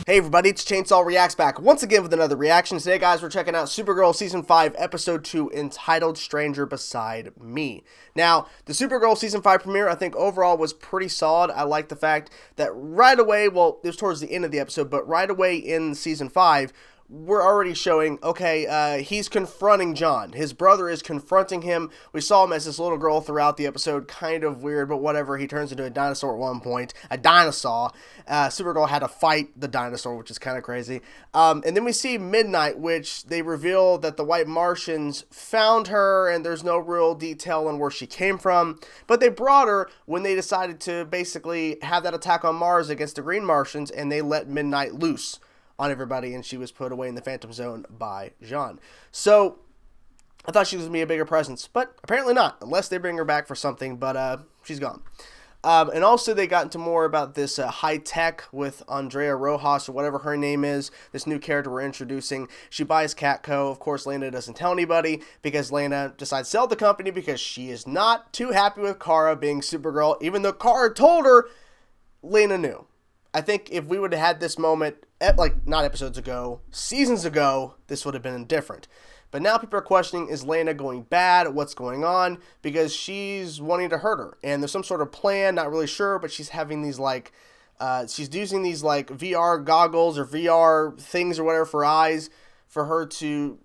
Hey everybody, it's Chainsaw Reacts back once again with another reaction. Today, guys, we're checking out Supergirl Season 5, Episode 2, entitled Stranger Beside Me. Now, the Supergirl Season 5 premiere, I think, overall was pretty solid. I like the fact that right away, well, it was towards the end of the episode, but right away in Season 5, we're already showing, okay, he's confronting John. His brother is confronting him. We saw him as this little girl throughout the episode. Kind of weird, but whatever. He turns into a dinosaur at one point. A dinosaur. Supergirl had to fight the dinosaur, which is kind of crazy. And then we see Midnight, which they reveal that the White Martians found her, and there's no real detail on where she came from. But they brought her when they decided to basically have that attack on Mars against the Green Martians, and they let Midnight loose on everybody, and she was put away in the Phantom Zone by Jean. So I thought she was going to be a bigger presence, but apparently not, unless they bring her back for something, but she's gone. And also they got into more about this high tech with Andrea Rojas, or whatever her name is, this new character we're introducing. She buys Catco. Of course, Lena doesn't tell anybody because Lena decides to sell the company because she is not too happy with Kara being Supergirl, even though Kara told her. Lena knew. I think if we would have had this moment, like, not episodes ago, seasons ago, this would have been different. But now people are questioning, is Lena going bad? What's going on? Because she's wanting to hurt her. And there's some sort of plan, not really sure, but she's having these, like, she's using these, like, VR goggles or VR things or whatever for eyes for her to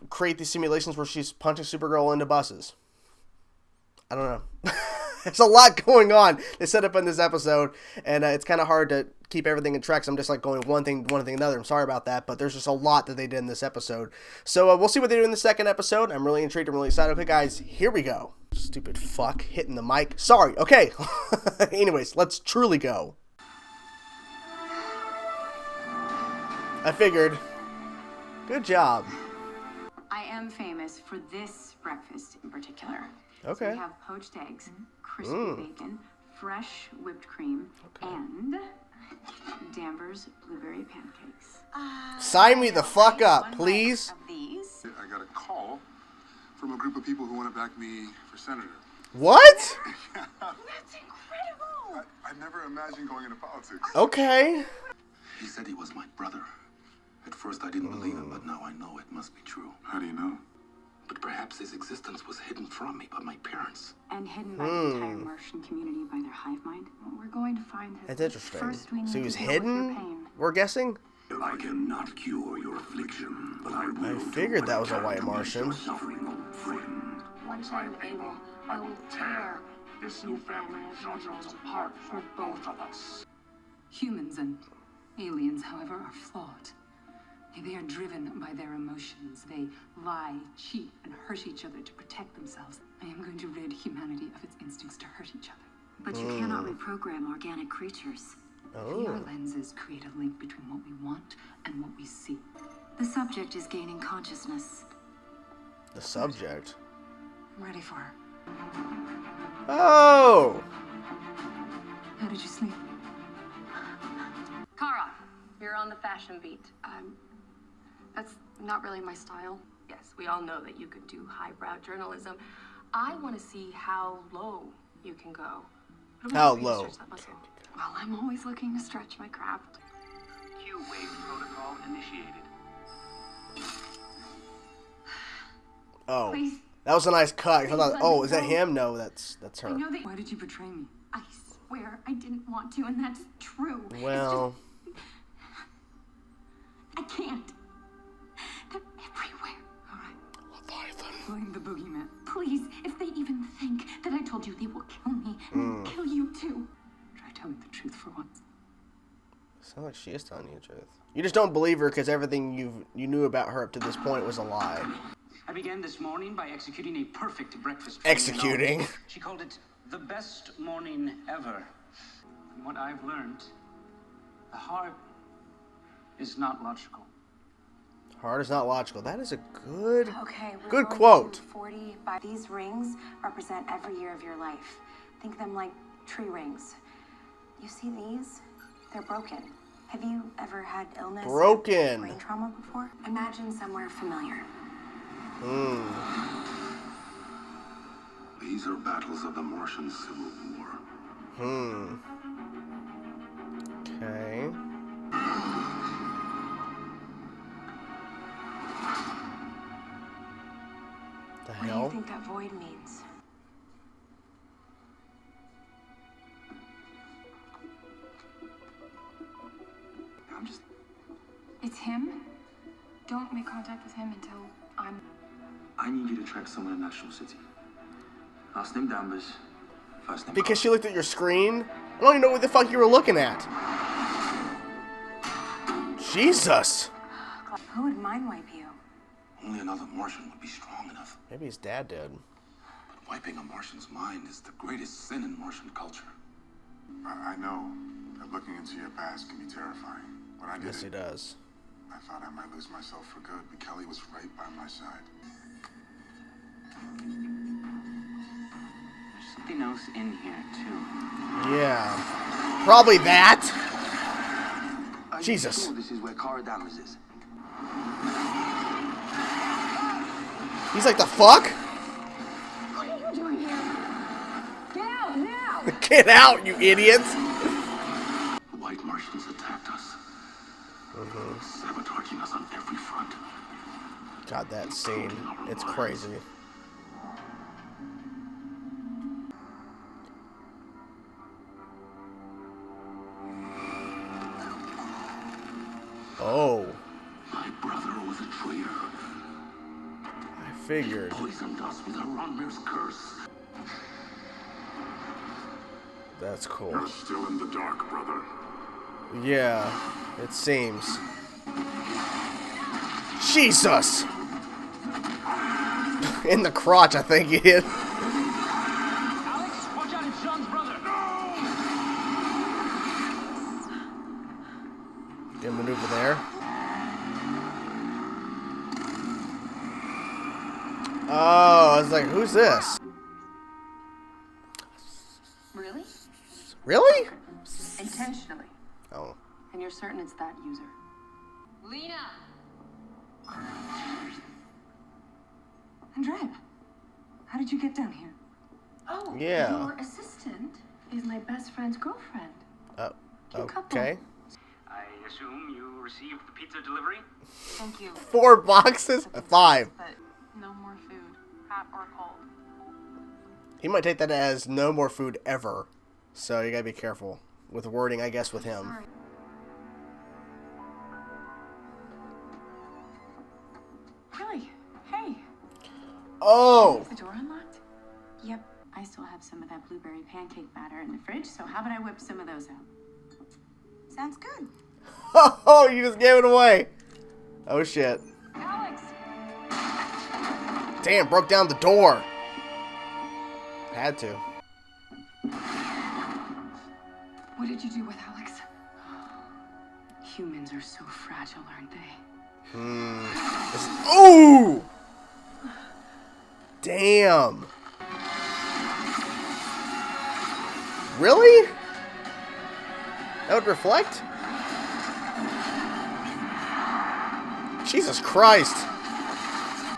create these simulations where she's punching Supergirl into buses. I don't know. There's a lot going on to set up in this episode, and it's kind of hard to keep everything in track, so I'm just like going one thing, another. I'm sorry about that, but there's just a lot that they did in this episode. So we'll see what they do in the second episode. I'm really intrigued. I'm really excited. Okay, guys, here we go. Stupid fuck hitting the mic. Sorry. Okay. Anyways, let's truly go. I figured. Good job. I am famous for this breakfast in particular. Okay. So we have poached eggs, crispy bacon, fresh whipped cream, and Danvers blueberry pancakes. Sign me the fuck up, please. I got a call from a group of people who want to back me for senator. What? That's incredible! I never imagined going into politics. Okay. He said he was my brother. At first I didn't believe him, but now I know it must be true. How do you know? But perhaps his existence was hidden from me by my parents. And hidden by the entire Martian community by their hive mind. We're going to find him. That's interesting. First, we need So he was to deal with your hidden, pain. we're guessing? I cannot cure your affliction, but I will. I figured that was a White Martian. Suffering, old friend. Once I'm able, I will tear this new family of Jojo's apart for both of us. Humans and aliens, however, are flawed. They are driven by their emotions. They lie, cheat, and hurt each other to protect themselves. I am going to rid humanity of its instincts to hurt each other. But you cannot reprogram organic creatures. VR lenses create a link between what we want and what we see. The subject is gaining consciousness. The subject. I'm ready for her. Oh! How did you sleep? Kara, you're on the fashion beat. That's not really my style. Yes, we all know that you could do highbrow journalism. I want to see how low you can go. How low? Well, I'm always looking to stretch my craft. Q-wave protocol initiated. Oh. Please. That was a nice cut. I thought, Please oh, let is me that go. him? No, that's I her. know that Why did you betray me? I swear I didn't want to, and that's true. Well, I can't. They're everywhere. All right, Leviathan. blame the boogeyman. Please, if they even think that I told you, they will kill me and kill you too. Try telling the truth for once. Sounds like she is telling you the truth. You just don't believe her because everything you knew about her up to this point was a lie. I began this morning by executing a perfect breakfast plan. Executing. She called it the best morning ever. And what I've learned, the heart is not logical. Heart is not logical. That is a good, Okay, we're good going quote. to 40 by these rings represent every year of your life. Think of them like tree rings. You see these? They're broken. Have you ever had illness? Broken. Brain trauma before? Imagine somewhere familiar. These are battles of the Martian Civil War. Okay. void means. I'm just... It's him? Don't make contact with him until I need you to track someone in National City. Last name Danvers, first name... Because she looked at your screen? I don't even know what the fuck you were looking at. Jesus. Who would mind wipe you? Only another Martian would be strong enough. Maybe his dad did. But wiping a Martian's mind is the greatest sin in Martian culture. I know that looking into your past can be terrifying. When I did Yes, he it, does. I thought I might lose myself for good, but Kelly was right by my side. There's something else in here, too. Yeah. Probably that. Jesus. Sure this is where Cara Danvers is. He's like, the fuck? What are you doing here? Get out now! Get out, you idiots. The white Martians attacked us. Sabotaging us on every front. God, that scene. It's crazy. Oh. My brother was a traitor. I figured. Poisoned us with Aronmir's curse. That's cool. You're still in the dark, brother. Yeah, it seems. Jesus! In the crotch, I think he did. Alex, watch out, it's John's brother. Good maneuver there. Oh, I was like, who's this? Really? Really? Intentionally. Oh. And you're certain it's that user? Lena! Andrea, how did you get down here? Oh, Yeah. your assistant is my best friend's girlfriend. Oh. Cute couple. Okay. I assume you received the pizza delivery? Thank you. 4 boxes? 5. But no more food, hot or cold. He might take that as no more food ever. So you gotta be careful with wording, I guess, with him. Sorry. Really? Hey, Oh! is the door unlocked? Yep, I still have some of that blueberry pancake batter in the fridge, so how about I whip some of those out? Sounds good. Oh, you just gave it away. Oh, shit. Alex! Damn, broke down the door. Had to. What did you do with Alex? Humans are so fragile, aren't they? Ooh! Damn. Really? That would reflect? Jesus Christ.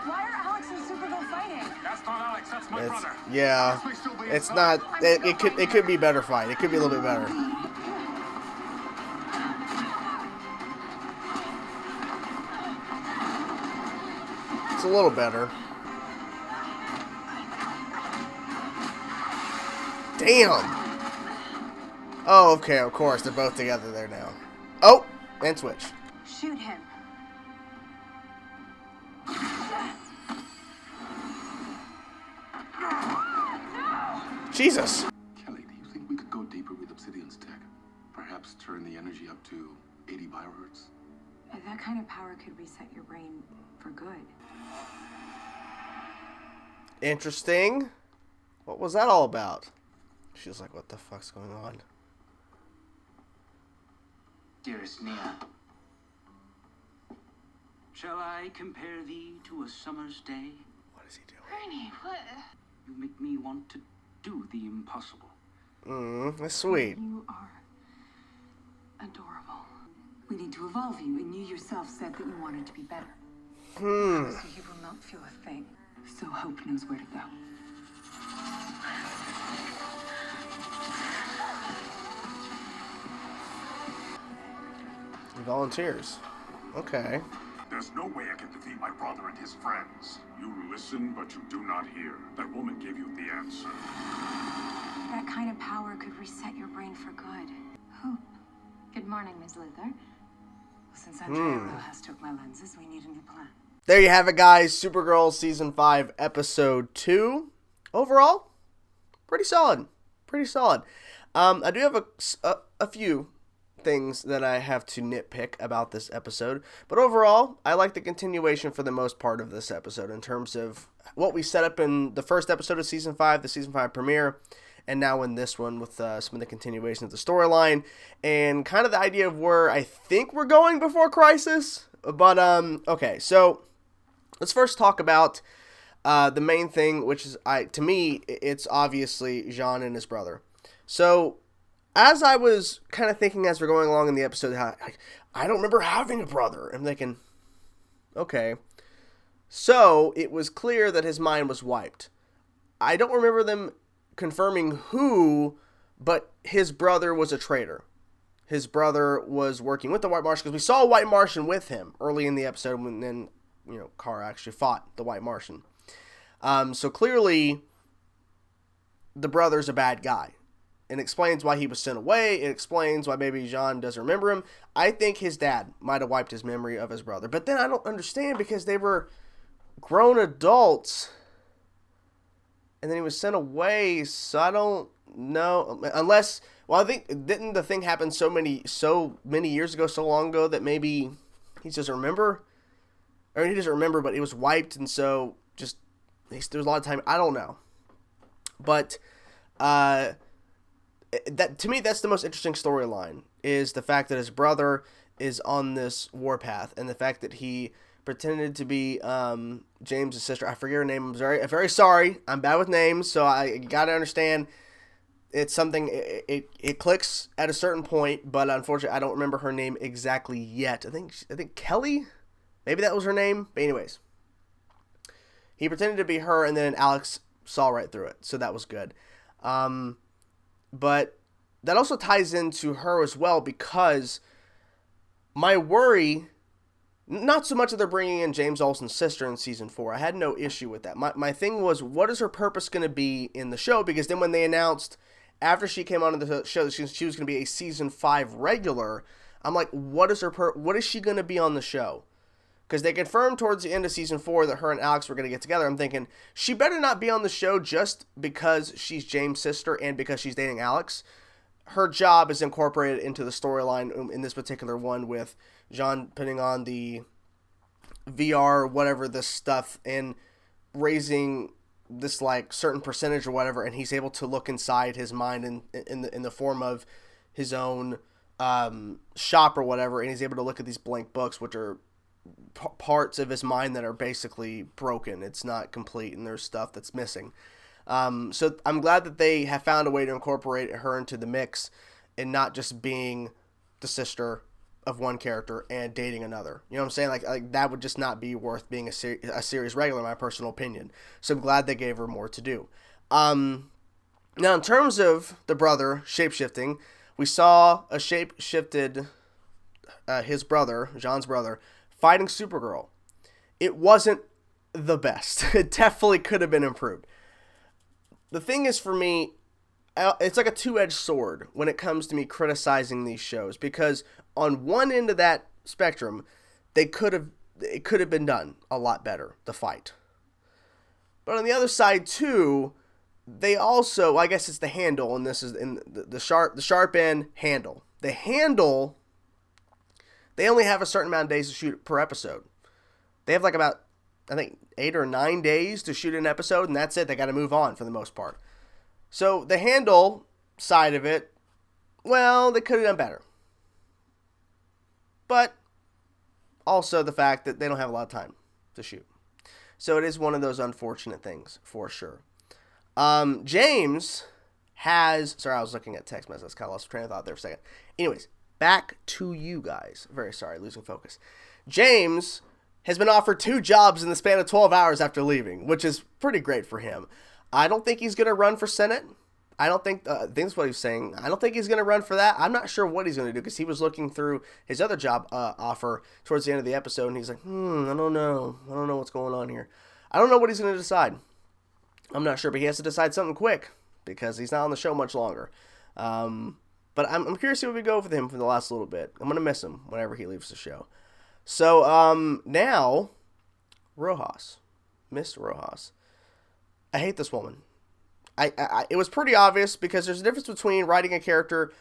Why are Alex and Supergirl fighting? That's not Alex, that's my brother. Yeah. It's not. It could be a better fight. It could be a little bit better. It's a little better. Damn. Oh, okay, of course. They're both together there now. Oh, and switch. Shoot him. Jesus. Kelly, do you think we could go deeper with Obsidian's tech? Perhaps turn the energy up to 80 biohertz? That kind of power could reset your brain for good. Interesting. What was that all about? She was like, what the fuck's going on? Dearest Nia, shall I compare thee to a summer's day? What is he doing? Ernie, what? You make me want to do the impossible. That's sweet. You are adorable. We need to evolve you, and you yourself said that you wanted to be better. So you will not feel a thing. So Hope knows where to go. He volunteers. Okay. There's no way I can defeat my brother and his friends. You listen, but you do not hear. That woman gave you the answer. That kind of power could reset your brain for good. Oh, good morning, Ms. Luther. Well, since Andrea has took my lenses, we need a new plan. There you have it, guys. Supergirl Season 5, Episode 2. Overall, pretty solid. Pretty solid. I do have a few things that I have to nitpick about this episode. But overall, I like the continuation for the most part of this episode in terms of what we set up in the first episode of Season 5, the Season 5 premiere, and now in this one with some of the continuation of the storyline and kind of the idea of where I think we're going before Crisis. But, okay, so let's first talk about the main thing, which is, to me, it's obviously Jean and his brother. So, as I was kind of thinking as we're going along in the episode, I don't remember having a brother. I'm thinking, okay. So, it was clear that his mind was wiped. I don't remember them confirming who, but his brother was a traitor. His brother was working with the White Martian, because we saw a White Martian with him early in the episode when then, Kara actually fought the White Martian. So clearly, the brother's a bad guy. It explains why he was sent away. It explains why maybe Jean doesn't remember him. I think his dad might have wiped his memory of his brother. But then I don't understand because they were grown adults. And then he was sent away. So I don't know. Unless, well, I think, didn't the thing happen so many years ago, so long ago that maybe he doesn't remember? Or he doesn't remember, but it was wiped. And so just, there's a lot of time. I don't know. But, that to me, that's the most interesting storyline, is the fact that his brother is on this warpath, and the fact that he pretended to be James' sister. I forget her name. I'm very sorry. I'm bad with names, so I gotta understand. It's something. It clicks at a certain point, but unfortunately, I don't remember her name exactly yet. I think Kelly, maybe that was her name. But anyways, he pretended to be her, and then Alex saw right through it, so that was good. But that also ties into her as well, because my worry, not so much that they're bringing in James Olsen's sister in Season 4. I had no issue with that. My thing was, what is her purpose going to be in the show? Because then when they announced, after she came on the show, that she was going to be a Season 5 regular, I'm like, what is she going to be on the show? Because they confirmed towards the end of Season 4 that her and Alex were going to get together. I'm thinking, she better not be on the show just because she's James' sister and because she's dating Alex. Her job is incorporated into the storyline in this particular one, with Jean putting on the VR, whatever, this stuff, and raising this like certain percentage or whatever, and he's able to look inside his mind in the form of his own shop or whatever, and he's able to look at these blank books, which are parts of his mind that are basically broken. It's not complete, and there's stuff that's missing. So I'm glad that they have found a way to incorporate her into the mix, and not just being the sister of one character and dating another. You know what I'm saying? Like that would just not be worth being a series regular, in my personal opinion. So I'm glad they gave her more to do. Now, in terms of the brother shapeshifting, we saw a shape-shifted, his brother, Jean's brother, fighting Supergirl. It wasn't the best. It definitely could have been improved. The thing is, for me, it's like a two-edged sword when it comes to me criticizing these shows, because on one end of that spectrum, it could have been done a lot better, the fight. But on the other side too, they also, I guess it's the handle, and this is in the sharp end handle. The handle, they only have a certain amount of days to shoot per episode. They have like about, I think, 8 or 9 days to shoot an episode, and that's it. They got to move on for the most part. So the handle side of it, well, they could have done better. But also the fact that they don't have a lot of time to shoot. So it is one of those unfortunate things, for sure. James has, sorry, I was looking at text messages. Kind of lost train of thought there for a second. Anyways, back to you guys. Very sorry, losing focus. James has been offered 2 jobs in the span of 12 hours after leaving, which is pretty great for him. I don't think he's going to run for Senate. I don't think, I think that's what he's saying. I don't think he's going to run for that. I'm not sure what he's going to do because he was looking through his other job offer towards the end of the episode, and he's like, I don't know. I don't know what's going on here. I don't know what he's going to decide. I'm not sure, but he has to decide something quick because he's not on the show much longer. But I'm curious to see where we go with him for the last little bit. I'm going to miss him whenever he leaves the show. So now, Rojas. Miss Rojas. I hate this woman. It was pretty obvious because there's a difference between writing a character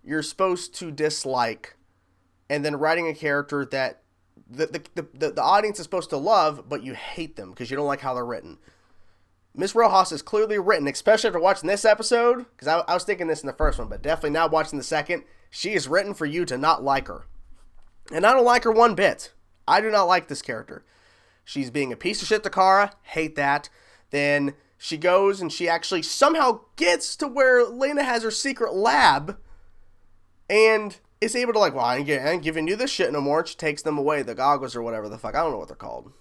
you're supposed to dislike and then writing a character that the audience is supposed to love, but you hate them because you don't like how they're written. Miss Rojas is clearly written, especially after watching this episode, because I was thinking this in the first one, but definitely now watching the second, she is written for you to not like her. And I don't like her one bit. I do not like this character. She's being a piece of shit to Kara, hate that. Then she goes and she actually somehow gets to where Lena has her secret lab and is able to like, well, I ain't giving you this shit no more. And she takes them away, the goggles or whatever the fuck. I don't know what they're called.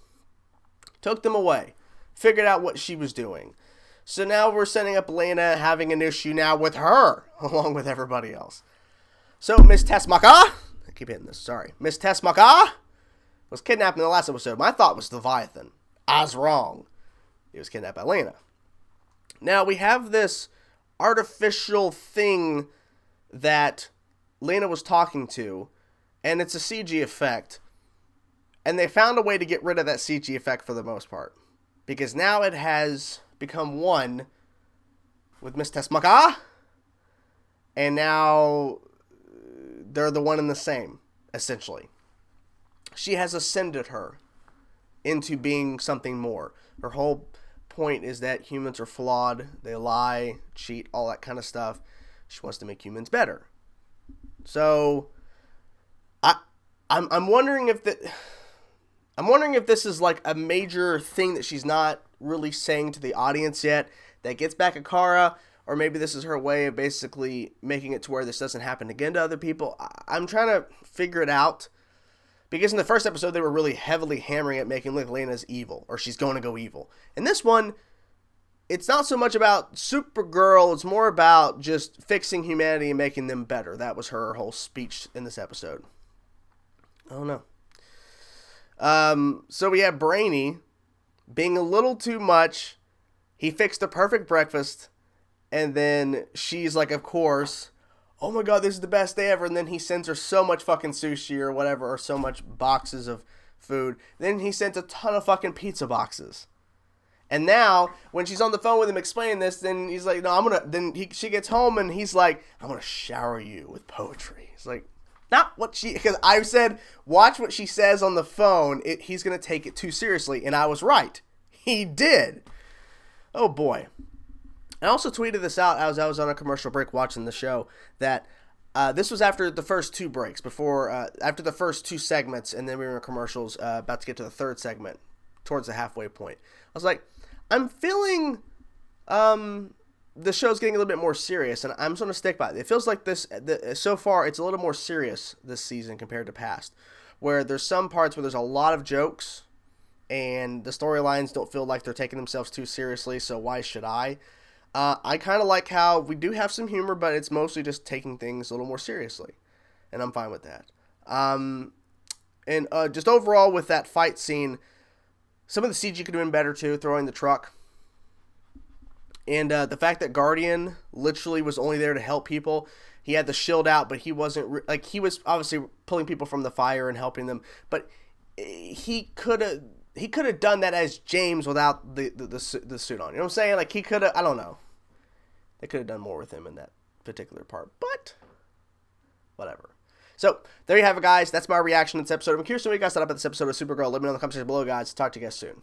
Took them away. Figured out what she was doing. So now we're setting up Lena having an issue now with her, along with everybody else. So Miss Tessmacher, I keep hitting this, sorry. Miss Tessmacher was kidnapped in the last episode. My thought was Leviathan. I was wrong. He was kidnapped by Lena. Now we have this artificial thing that Lena was talking to, and it's a CG effect. And they found a way to get rid of that CG effect for the most part. Because now it has become one with Miss Tessmacher. And now they're the one and the same, essentially. She has ascended her into being something more. Her whole point is that humans are flawed. They lie, cheat, all that kind of stuff. She wants to make humans better. So I'm wondering if that... I'm wondering if this is like a major thing that she's not really saying to the audience yet that gets back at Kara, or maybe this is her way of basically making it to where this doesn't happen again to other people. I'm trying to figure it out because in the first episode they were really heavily hammering at making look Lena's evil, or she's going to go evil. In this one, it's not so much about Supergirl, it's more about just fixing humanity and making them better. That was her whole speech in this episode. I don't know. So we have Brainy being a little too much. He fixed the perfect breakfast, and then she's like, of course, oh my god, this is the best day ever. And then he sends her so much fucking sushi or whatever, or so much boxes of food. Then he sent a ton of fucking pizza boxes. And now, when she's on the phone with him explaining this, then he's like, no, she gets home and he's like, I'm gonna shower you with poetry. He's like, not what she, because I said, watch what she says on the phone. He's going to take it too seriously. And I was right. He did. Oh boy. I also tweeted this out as I was on a commercial break watching the show that this was after the first two breaks, after the first two segments, and then we were in commercials about to get to the third segment towards the halfway point. I was like, I'm feeling the show's getting a little bit more serious, and I'm just going to stick by it. It feels like so far it's a little more serious this season compared to past, where there's some parts where there's a lot of jokes, and the storylines don't feel like they're taking themselves too seriously, so why should I? I kind of like how we do have some humor, but it's mostly just taking things a little more seriously, and I'm fine with that. And just overall with that fight scene, some of the CG could have been better too, throwing the truck. And the fact that Guardian literally was only there to help people. He had the shield out, but he wasn't... he was obviously pulling people from the fire and helping them. But he could have done that as James without the suit on. You know what I'm saying? Like, he could have... I don't know. They could have done more with him in that particular part. But, whatever. So, there you have it, guys. That's my reaction to this episode. I'm curious to know what you guys thought about this episode of Supergirl. Let me know in the comment section below, guys. Talk to you guys soon.